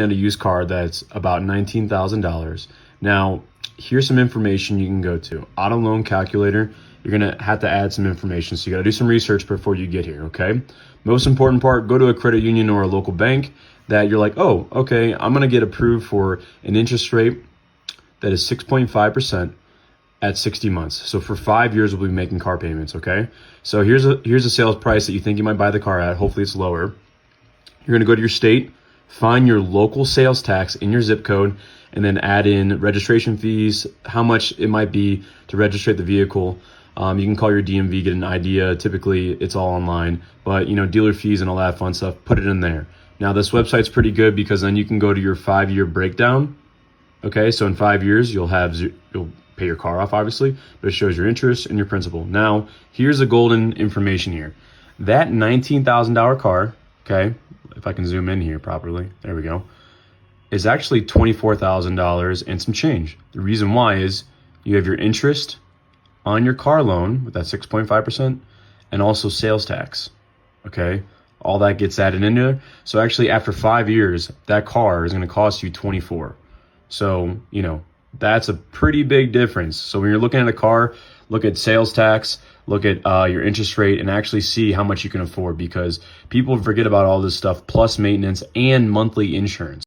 at a used car that's about $19,000. Now, here's some information you can go to. Auto loan calculator, you're gonna have to add some information. So you gotta do some research before you get here, okay? Most important part, go to a credit union or a local bank that you're like, oh, okay, I'm gonna get approved for an interest rate that is 6.5% at 60 months. So for 5 years, we'll be making car payments, okay? So here's a sales price that you think you might buy the car at. Hopefully it's lower. You're gonna go to your state, find your local sales tax in your zip code, and then add in registration fees, how much it might be to register the vehicle. You can call your DMV, get an idea. Typically, it's all online, but dealer fees and all that fun stuff, put it in there. Now, this website's pretty good because then you can go to your 5-year breakdown. Okay, so in 5 years, you'll pay your car off, obviously, but it shows your interest and your principal. Now, here's the golden information here. That $19,000 car, okay, if I can zoom in here properly, there we go, is actually $24,000 and some change. The reason why is you have your interest on your car loan with that 6.5% and also sales tax, okay? All that gets added in there. So actually after 5 years, that car is gonna cost you 24. So, that's a pretty big difference. So when you're looking at a car, look at sales tax, look at your interest rate, and actually see how much you can afford, because people forget about all this stuff, plus maintenance and monthly insurance.